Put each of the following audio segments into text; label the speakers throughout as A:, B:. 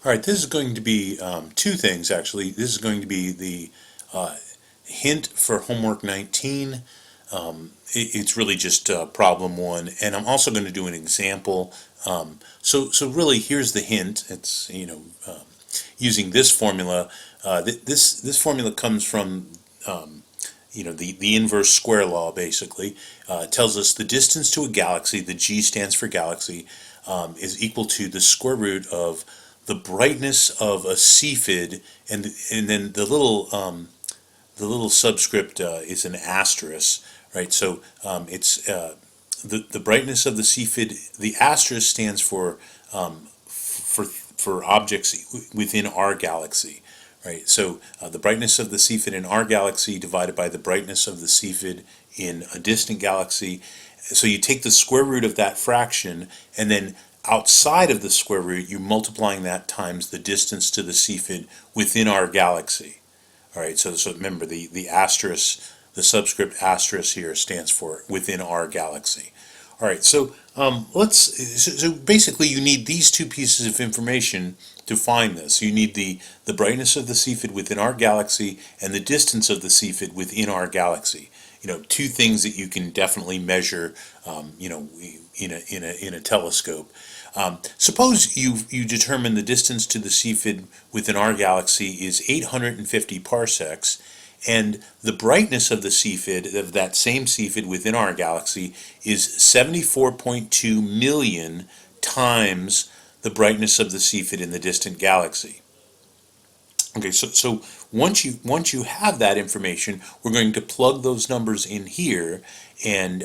A: All right, this is going to be two things actually. This is going to be the uh, hint for homework 19. It's really just problem one, and I'm also going to do an example. So really, here's the hint. It's using this formula. This formula comes from the inverse square law. Basically, it tells us the distance to a galaxy. The G stands for galaxy. Is equal to the square root of the brightness of a Cephid, and then the little subscript is an asterisk, right? So it's the brightness of the Cephid. The asterisk stands for objects within our galaxy, right? So the brightness of the Cephid in our galaxy divided by the brightness of the Cephid in a distant galaxy. So you take the square root of that fraction, and then outside of the square root, you're multiplying that times the distance to the Cephid within our galaxy. All right, so remember the asterisk, the subscript asterisk here stands for within our galaxy. All right, so basically you need these two pieces of information to find this. You need the brightness of the Cephid within our galaxy and the distance of the Cephid within our galaxy. Two things that you can definitely measure, in a telescope. Suppose you determine the distance to the Cephid within our galaxy is 850 parsecs, and the brightness of the Cephid, of that same Cephid within our galaxy, is 74.2 million times the brightness of the Cepheid in the distant galaxy. Okay, so once you have that information, we're going to plug those numbers in here and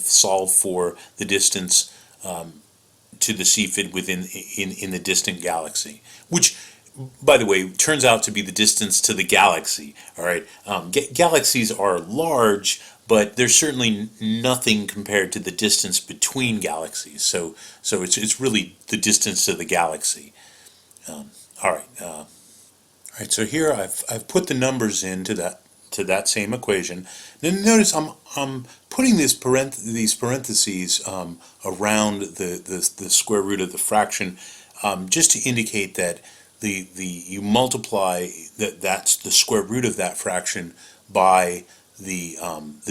A: solve for the distance to the Cepheid in the distant galaxy, which, by the way, turns out to be the distance to the galaxy. All right, galaxies are large, but they're certainly nothing compared to the distance between galaxies. So it's really the distance to the galaxy. All right. All right, so here I've put the numbers into that same equation. Then notice I'm putting these parentheses around the square root of the fraction, just to indicate that you multiply that's the square root of that fraction by the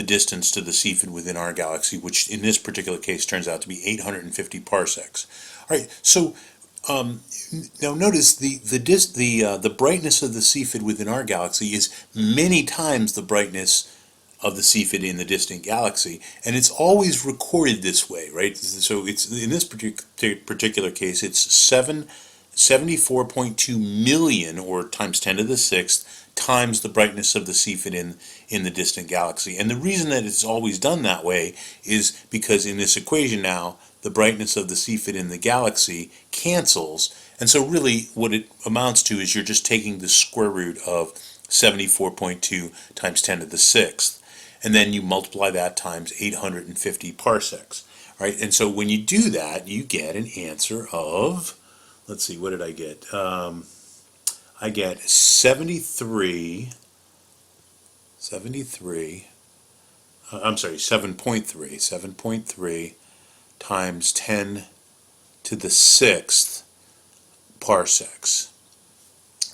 A: distance to the Cepheid within our galaxy, which in this particular case turns out to be 850 parsecs. All right, so now notice the brightness of the Cepheid within our galaxy is many times the brightness of the Cepheid in the distant galaxy, and it's always recorded this way, right? So it's in this particular case, it's 74.2 million, or times 10 to the sixth, times the brightness of the Cepheid in the distant galaxy. And the reason that it's always done that way is because in this equation now, the brightness of the Cepheid in the galaxy cancels, and so really what it amounts to is you're just taking the square root of 74.2 times 10 to the sixth, and then you multiply that times 850 parsecs. Right? And so when you do that, you get an answer of, let's see, what did I get? I get 7.3, times 10 to the sixth parsecs.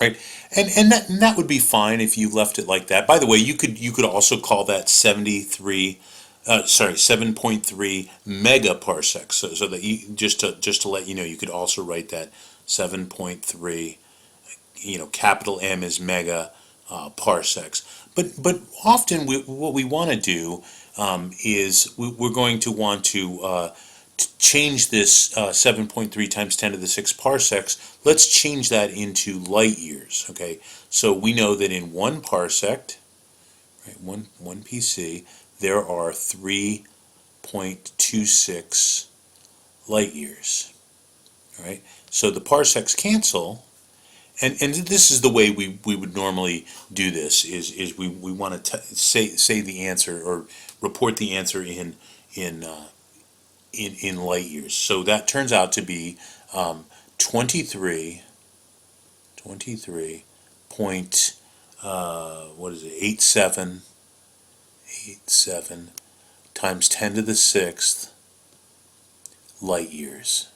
A: Right, and that would be fine if you left it like that. By the way, you could also call that 7.3 megaparsecs. So that you just to let you know, you could also write that 7.3. Capital M is mega parsecs. But often what we want to do is we're going to want to change this 7.3 times 10 to the 6 parsecs. Let's change that into light years. Okay, so we know that in 1 parsec, right, one PC, there are 3.26 light years. All right, so the parsecs cancel. And this is the way we would normally do this, is we want to say the answer or report the answer in light years. So that turns out to be 23 point what is it, 87 times 10 to the sixth light years.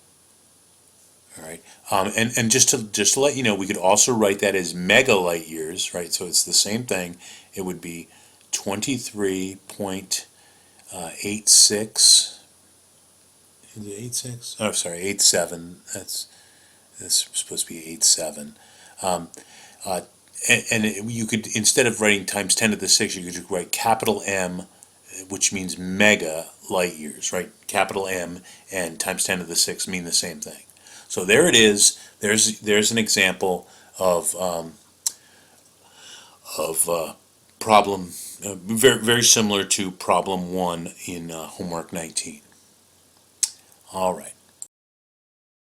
A: All right, and just to let you know, we could also write that as mega light years, right? So it's the same thing. It would be 23.86. Is it 86? Oh, sorry, 87. That's supposed to be 87. Um, uh, you could, instead of writing times 10 to the 6, you could just write capital M, which means mega light years, right? Capital M and times 10 to the 6 mean the same thing. So there it is. There's an example of problem very similar to problem 1 in homework 19. All right.